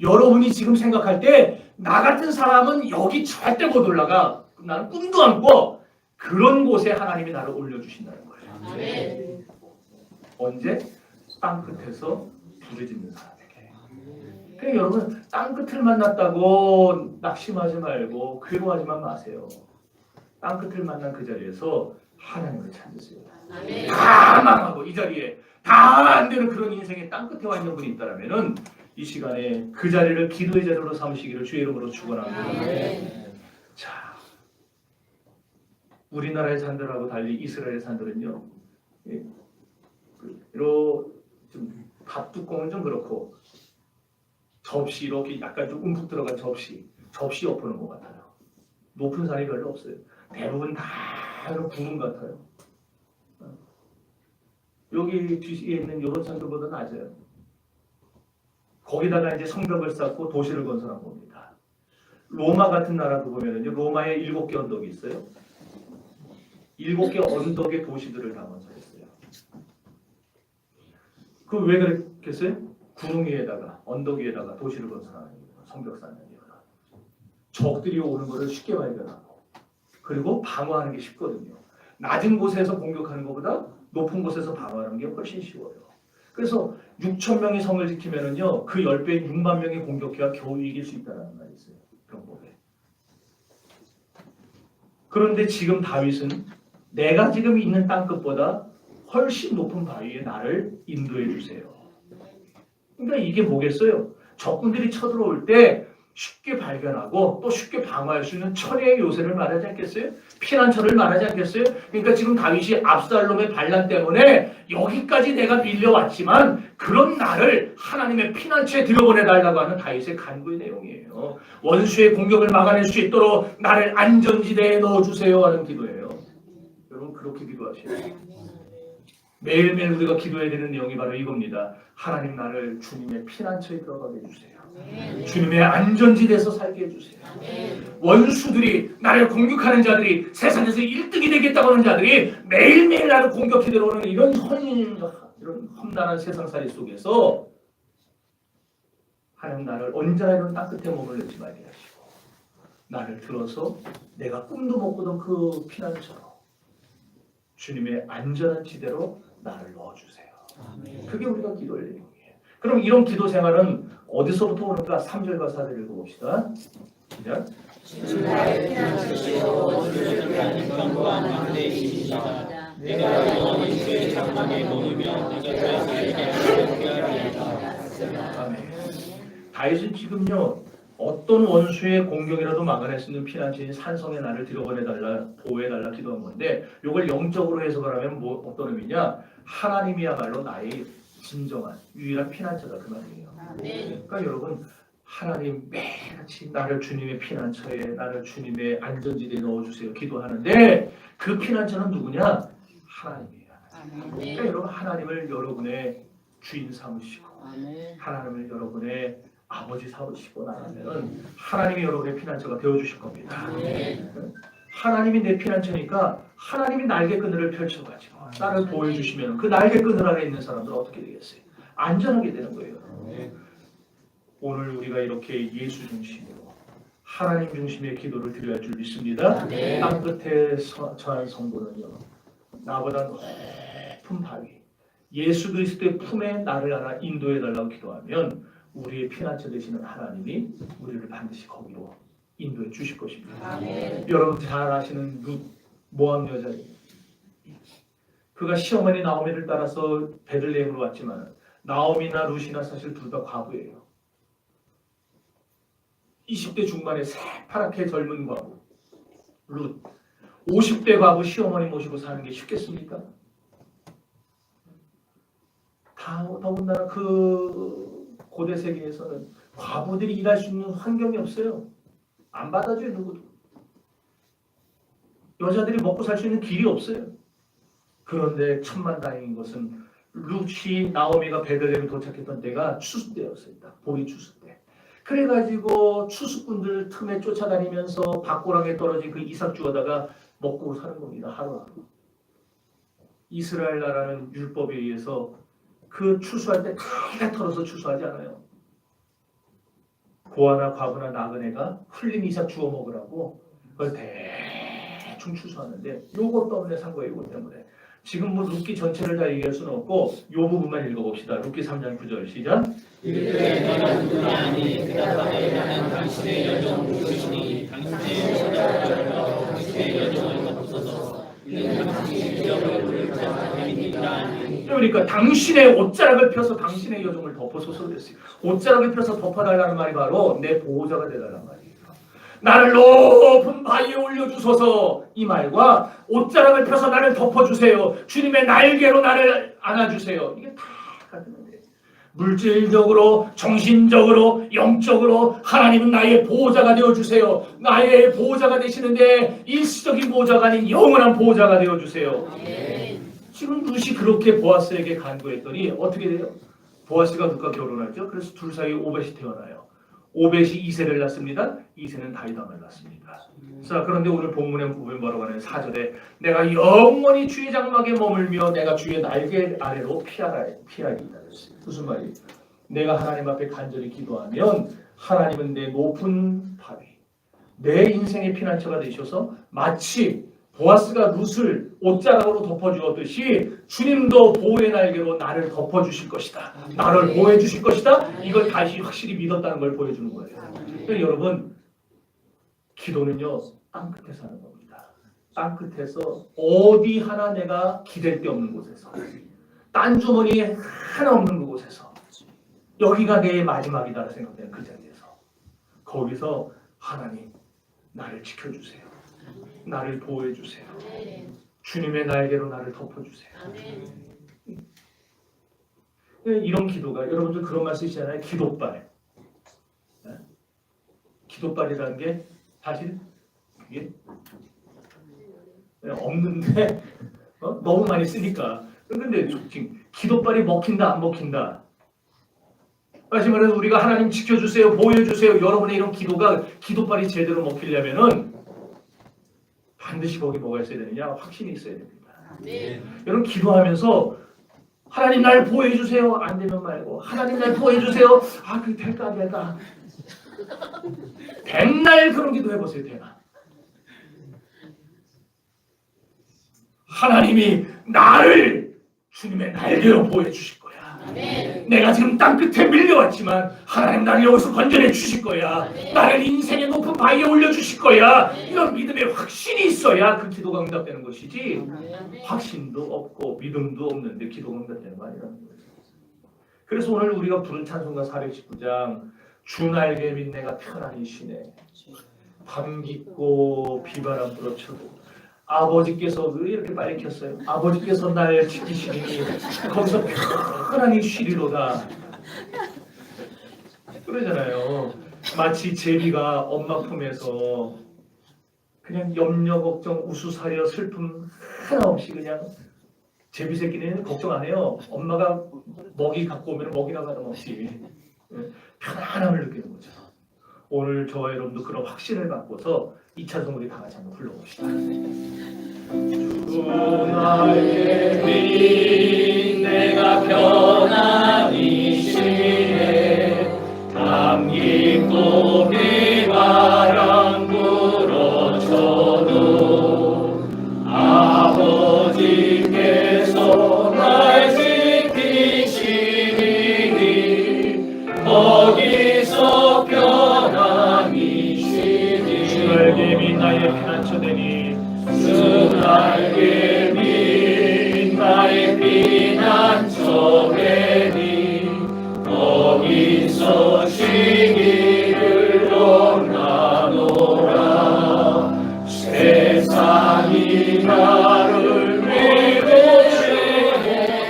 여러분이 지금 생각할 때 나 같은 사람은 여기 절대 못 올라가. 나는 꿈도 안 꿔. 그런 곳에 하나님이 나를 올려주신다는 거예요. 아멘. 언제? 땅 끝에서 부르짖는 사람에게. 그러니까 여러분 땅 끝을 만났다고 낙심하지 말고 괴로워하지만 마세요. 땅 끝을 만난 그 자리에서 하나님을 찾으세요. 아멘. 다 망하고 이 자리에 다 안 되는 그런 인생의 땅 끝에 와 있는 분이 있다라면은 이 시간에 그 자리를 기도의 자리로 삼으시기를 주의 이름으로 축원합니다. 아멘. 자, 우리나라의 산들하고 달리 이스라엘 산들은요, 좀 밥 뚜껑은 좀 그렇고 접시 이렇게 약간 좀 움푹 들어간 접시 엎어놓은 것 같아요. 높은 산이 별로 없어요. 대부분 다 구름 같아요. 여기 뒤에 있는 이런 산들보다 낮아요. 거기다가 이제 성벽을 쌓고 도시를 건설한 겁니다. 로마 같은 나라도 보면은요, 로마에 7개 언덕이 있어요. 7개 언덕의 도시들을 다 건설했어요. 그 왜 그랬겠어요? 구름 위에다가 언덕 위에다가 도시를 건설하는 이유가 성벽 쌓는 이유가 적들이 오는 것을 쉽게 발견하고 그리고 방어하는 게 쉽거든요. 낮은 곳에서 공격하는 것보다 높은 곳에서 방어하는 게 훨씬 쉬워요. 그래서 6,000명이 성을 지키면은요 그 10배인 6만 명이 공격해야 겨우 이길 수 있다는 말이 있어요. 병법에. 그런데 지금 다윗은 내가 지금 있는 땅끝보다 훨씬 높은 바위에 나를 인도해 주세요. 그러니까 이게 뭐겠어요? 적군들이 쳐들어올 때 쉽게 발견하고 또 쉽게 방어할 수 있는 철의 요새를 말하지 않겠어요? 피난처를 말하지 않겠어요? 그러니까 지금 다윗이 압살롬의 반란 때문에 여기까지 내가 밀려왔지만 그런 나를 하나님의 피난처에 들여보내달라고 하는 다윗의 간구의 내용이에요. 원수의 공격을 막아낼 수 있도록 나를 안전지대에 넣어주세요 하는 기도예요. 여러분 그렇게 기도하셔야 돼요. 매일매일 우리가 기도해야 되는 내용이 바로 이겁니다. 하나님 나를 주님의 피난처에 들어가게 해주세요. 주님의 안전지대에서 살게 해주세요. 원수들이 나를 공격하는 자들이 세상에서 1등이 되겠다고 하는 자들이 매일매일 나를 공격해 들어오는 이런 험난한 세상살이 속에서 하나님 나를 언제나 이런 땅끝에 머물르지 말게 하시고 나를 들어서 내가 꿈도 못 꾸던 그 피난처로 주님의 안전한 지대로 나를 넣어주세요. 그게 우리가 기도할 내용이에요. 그럼 이런 기도 생활은 어디서부터 오는가? 3절과 4절 읽어봅시다. 시작. 주는 나의 피난처시요 주를 위한 평강한 왕대이시니라. 내가 영원히 주의 장막에 머물며 내가 다윗에게 하리이다. 아멘. 다윗은 지금요 어떤 원수의 공격이라도 막아낼 수 있는 피난처인 산성에 나를 들여보내달라 보호해달라 기도한 건데 이걸 영적으로 해석을 하면 어떤 의미냐? 하나님이야말로 나의 진정한 유일한 피난처다 그 말이에요. 그러니까 여러분 하나님 매일같이 나를 주님의 피난처에 나를 주님의 안전지대에 넣어주세요 기도하는데 그 피난처는 누구냐? 하나님이에요. 그러니까 여러분 하나님을 여러분의 주인 삼으시고 하나님을 여러분의 아버지 삼으시고 나가면 하나님이 여러분의 피난처가 되어주실 겁니다. 하나님이 내 피난처니까 하나님이 날개끈을 펼쳐가지고 나를 보여주시면 그 날개끈 아래 있는 사람들은 어떻게 되겠어요? 안전하게 되는 거예요. 오늘 우리가 이렇게 예수 중심으로 하나님 중심의 기도를 드려야 할 줄 믿습니다. 땅끝에 처한 성도는요 나보다 높은 바위 예수 그리스도의 품에 나를 하나 인도해달라고 기도하면 우리의 피난처 되시는 하나님이 우리를 반드시 거기로 인도해 주실 것입니다. 여러분 잘 아시는 룻 모함 여자예요. 그가 시어머니 나오미를 따라서 베들레헴으로 왔지만 나오미나 룻이나 사실 둘 다 과부예요. 20대 중반의 새파랗게 젊은 과부 룻 50대 과부 시어머니 모시고 사는 게 쉽겠습니까? 더군다나 그 고대 세계에서는 과부들이 일할 수 있는 환경이 없어요. 안 받아줘요 누구도. 여자들이 먹고 살 수 있는 길이 없어요. 그런데 천만다행인 것은 룻이 나오미가 베들레헴에 도착했던 때가 추수 때였어요. 보리 추수 때. 그래가지고 추수꾼들 틈에 쫓아다니면서 밭고랑에 떨어진 그 이삭 주워다가 먹고 사는 겁니다. 하루하루. 이스라엘 나라는 율법에 의해서 그 추수할 때 다 털어서 추수하지 않아요. 고아나 과부나 나그네가 흘린 이삭 주워 먹으라고 그걸 대충 추수하는데 요것 때문에 산 거예요. 이것 때문에. 지금 뭐 룻기 전체를 다 얘기할 수는 없고 요 부분만 읽어봅시다. 룻기 3장 9절 시작. 이르되 내가 누구냐 아니 그다음에 나는 당신의 여정 누구시니 당신의 여정을 당신의 여정을 덮어서 이는 당신의 기적을 부를 자가 됨이니라. 그러니까 당신의 옷자락을 펴서 당신의 여정을 덮어소서 그랬어요. 옷자락을 펴서 덮어달라는 말이 바로 내 보호자가 되달라는 말이에요. 나를 높은 바위에 올려주소서 이 말과 옷자락을 펴서 나를 덮어주세요. 주님의 날개로 나를 안아주세요. 이게 다 같은 거예요. 물질적으로 정신적으로 영적으로 하나님은 나의 보호자가 되어주세요. 나의 보호자가 되시는데 일시적인 보호자가 아닌 영원한 보호자가 되어주세요. 지금 룻이 그렇게 보아스에게 간구했더니 어떻게 돼요? 보아스가 룻과 결혼하죠. 그래서 둘 사이에 오벳이 태어나요. 오벳이 이세를 낳습니다. 이세는 다윗왕을 낳습니다. 자, 그런데 오늘 본문의 부분 뭐라고 하냐면 4절에 내가 영원히 주의 장막에 머물며 내가 주의 날개 아래로 피하리이다. 무슨 말이에요? 내가 하나님 앞에 간절히 기도하면 하나님은 내 높은 바위, 내 인생의 피난처가 되셔서 마치 보아스가 룻을 옷자락으로 덮어주었듯이 주님도 보호의 날개로 나를 덮어주실 것이다. 나를 보호해 주실 것이다. 이걸 다시 확실히 믿었다는 걸 보여주는 거예요. 그러니까 여러분 기도는요 땅끝에서 하는 겁니다. 땅끝에서 어디 하나 내가 기댈 데 없는 곳에서 딴 주머니에 하나 없는 그곳에서 여기가 내 마지막이다 생각되는 그 자리에서 거기서 하나님 나를 지켜주세요. 나를 보호해주세요. 주님의 날개로 나를 덮어주세요. 이런 기도가 여러분들 그런 말 쓰시잖아요. 기도빨. 기도빨이라는 게 사실 그게 없는데 너무 많이 쓰니까. 근데 지금 기도빨이 먹힌다 안 먹힌다. 다시 말해서 우리가 하나님 지켜주세요, 보호해주세요. 여러분의 이런 기도가 기도빨이 제대로 먹히려면은 반드시 거기 뭐가 있어야 되느냐? 확신이 있어야 됩니다. 여러분 기도하면서 하나님 날 보호해 주세요. 안 되면 말고 하나님 날 보호해 주세요. 아, 그 될까 안 될까? 백날 그런 기도 해보세요. 대나 하나님이 나를 주님의 날개로 보호해 주실 거야. 내가 지금 땅끝에 밀려왔지만 하나님 나를 여기서 건져내 주실 거야. 나를 인생의 높은 바위에 올려주실 거야. 이런 믿음의 확신이 있어야 그 기도가 응답되는 것이지, 확신도 없고 믿음도 없는데 기도가 응답되는 거 아니라는 거예요. 그래서 오늘 우리가 부른 찬송가 419장 주 날개 밑 내가 편안히 쉬네. 밤 깊고 비바람 불어쳐도 아버지께서 왜 이렇게 빨리 켰어요? 아버지께서 날 지키시니 거기서 편안히 쉬리로다. 그러잖아요. 마치 제비가 엄마 품에서 그냥 염려 걱정 우수사려 슬픔 하나 없이 그냥, 제비 새끼는 걱정 안 해요. 엄마가 먹이 갖고 오면 먹이나 다름없이 편안함을 느끼는 거죠. 오늘 저와 여러분도 그런 확신을 갖고서 이 찬송 우리 다 같이 한번 불러봅시다. 주 날개 밑 내가 편안히 쉬네. 밤 깊고 비바람 불어쳐도 아버지께서 날 지키시니 거기서 편안히 쉬니. 주 날개 밑 나의 피난처 되니 주 날개 밑 나의 피난처 되니 거기서 쉬기를 원하노라. 세상이 나를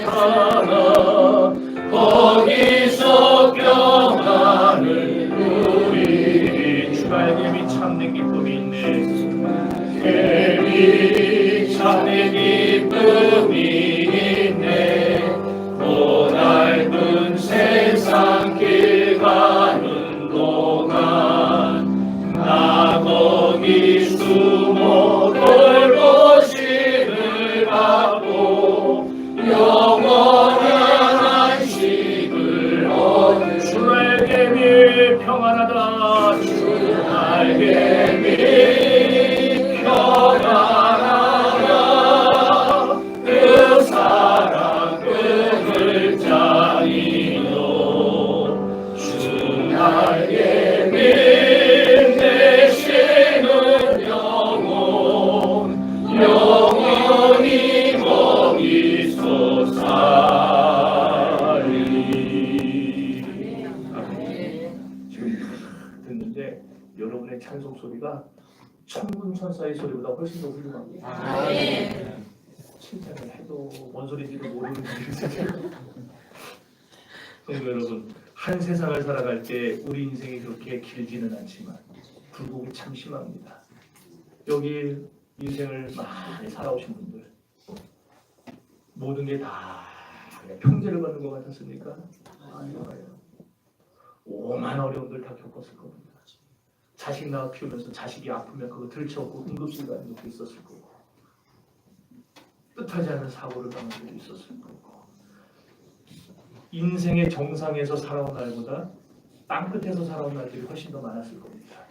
위로하나 거기서 평안을 누리리. 주 날개 밑 참된 기쁨이 있네. 참된 기쁨이 있네. 고넓은 세상 길 가는 동안 나 거기 숨어 돌보심을 받고 영원한 안식을 얻는. 주 날개 밑 평안하다. 주 날개 밑 평안하다. 그 사랑 그 글자이요. 주 날개 밑 내쉬는 영혼 영원히 거기서 살리. 지금 듣는데 여러분의 찬송 소리가 천군 천사의 소리보다 훨씬 더 훌륭합니다. 칭찬을 해도 뭔 소리인지도 모르는 성도 여러분, 한 세상을 살아갈 때 우리 인생이 그렇게 길지는 않지만 굴곡이 참 심합니다. 여기 인생을 많이 살아오신 분들, 모든 게 다 평제를 받는 것 같았습니까? 아니요. 오만 어려움들 다 겪었을 겁니다. 자식 낳아 키우면서 자식이 아프면 그거 들쳐오고 응급실 가는 것도 있었을 거고, 뜻하지 않은 사고를 당한 적도 있었을 거고, 인생의 정상에서 살아온 날보다 땅끝에서 살아온 날들이 훨씬 더 많았을 겁니다.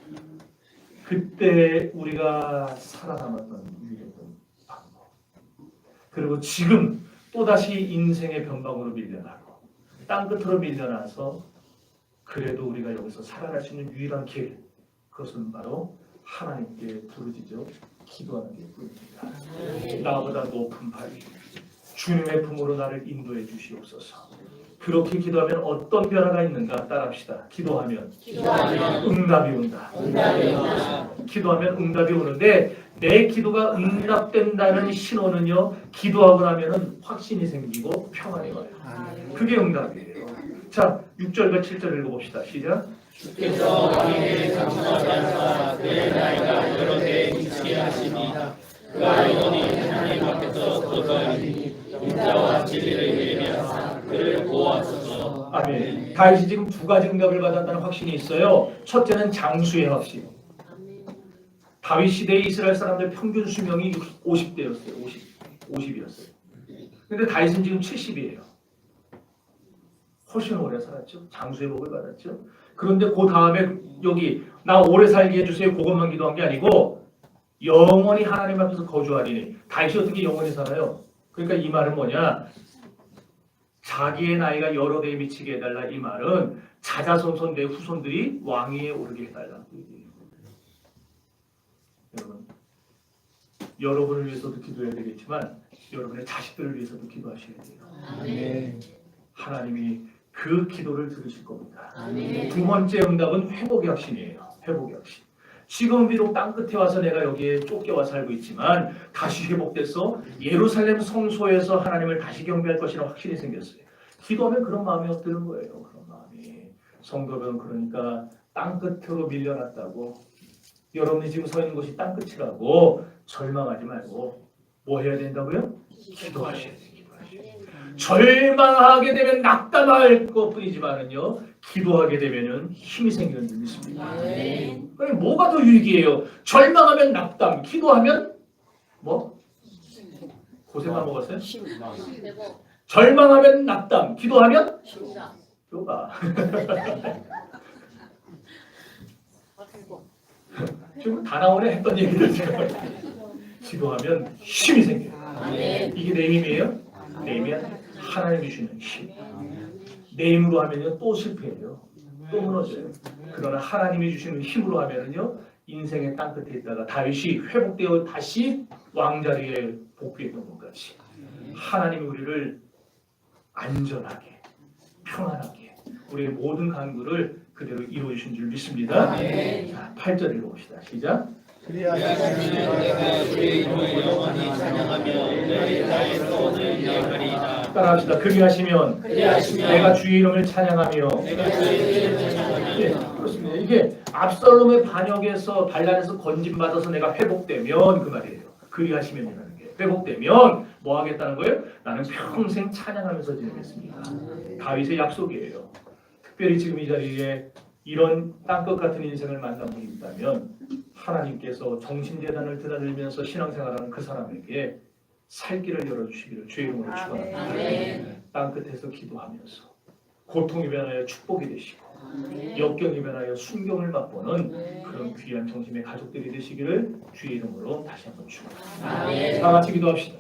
그때 우리가 살아남았던 유일했던 방법, 그리고 지금 또다시 인생의 변방으로 밀려나고 땅끝으로 밀려나서 그래도 우리가 여기서 살아갈 수 있는 유일한 길, 그것은 바로 하나님께 부르짖어 기도하는 게 뿐입니다. 나보다 높은 바위 주님의 품으로 나를 인도해 주시옵소서. 그렇게 기도하면 어떤 변화가 있는가 따라합시다. 기도하면 응답이 온다. 기도하면 응답이 오는데, 내 기도가 응답된다는 신호는요, 기도하고 나면은 확신이 생기고 평안이 와요. 그게 응답이에요. 자, 6절과 7절 읽어봅시다. 시작. 주께서 왕에게 장수하지 않사 그의 나이가 여러 대 미치게 하시니 그가 영원히 하나님 앞에서 거두하리니 인자와 진리를 예비하사 그를 보호하소서. 아멘. 다윗이 지금 두 가지 응답을 받았다는 확신이 있어요. 첫째는 장수의 확신. 다윗 시대의 이스라엘 사람들 평균 수명이 50대였어요. 50이었어요. 근데 다윗은 지금 70이에요. 훨씬 오래 살았죠. 장수의 복을 받았죠. 그런데 그 다음에 여기 나 오래 살게 해주세요. 그것만 기도한 게 아니고 영원히 하나님 앞에서 거주하리니. 다윗이 어떻게 영원히 살아요? 그러니까 이 말은 뭐냐? 자기의 나이가 여러 대에 미치게 해달라. 이 말은 자자손손 내 후손들이 왕위에 오르게 해달라. 여러분, 여러분을 위해서도 기도해야 되겠지만 여러분의 자식들을 위해서도 기도하셔야 돼요. 하나님이 그 기도를 들으실 겁니다. 두 번째 응답은 회복의 확신이에요. 회복의 확신. 지금 비록 땅끝에 와서 내가 여기에 쫓겨와 살고 있지만 다시 회복돼서 예루살렘 성소에서 하나님을 다시 경배할 것이라는 확신이 생겼어요. 기도하면 그런 마음이 드는 거예요. 그런 마음이. 성도는 그러니까 땅끝으로 밀려났다고, 여러분이 지금 서 있는 곳이 땅끝이라고 절망하지 말고 뭐 해야 된다고요? 기도하셔야 돼요. 절망하게 되면 낙담할 것뿐이지만은요, 기도하게 되면은 힘이 생기는 줄 믿습니다. 그럼 뭐가 더 유익이에요? 절망하면 낙담, 기도하면 뭐? 고생 까먹었어요? 절망하면 낙담, 기도하면 요가. 지금 다 나오네 했던 얘기들 지금. 기도하면 힘이 생겨요. 이게 내 힘이에요? 내 힘이 하나님이 주시는 힘. 내 힘으로 하면요 또 실패해요. 또 무너져요. 그러나 하나님이 주시는 힘으로 하면은요 인생의 땅끝에 있다가 다윗이 회복되어 다시 왕자리에 복귀했던 것 같이 하나님이 우리를 안전하게 평안하게 우리의 모든 간구를 그대로 이루어주신 줄 믿습니다. 자, 8절 읽어봅시다. 시작. 내가 주의 이름을 영원히 찬양하며 너희 나의 소원을 이행하리이다. 따라합시다. 그리하시면 내가 주의 이름을 찬양하며. 네, 그렇습니다. 이게 압살롬의 반역에서 반란에서 건진받아서 내가 회복되면 그 말이에요. 그리하시면이라는 게 회복되면 뭐 하겠다는 거예요? 나는 평생 찬양하면서 지내겠습니다. 다윗의 약속이에요. 특별히 지금 이 자리에 이런 땅끝 같은 인생을 만난 분이 있다면 하나님께서 정신재단을 드나들면서 신앙생활하는 그 사람에게 살 길을 열어주시기를 주의 이름으로 축원합니다. 땅끝에서 기도하면서 고통이 변하여 축복이 되시고 역경이 변하여 순경을 맛보는 그런 귀한 정신의 가족들이 되시기를 주의 이름으로 다시 한번 축원합니다. 다 같이 기도합시다.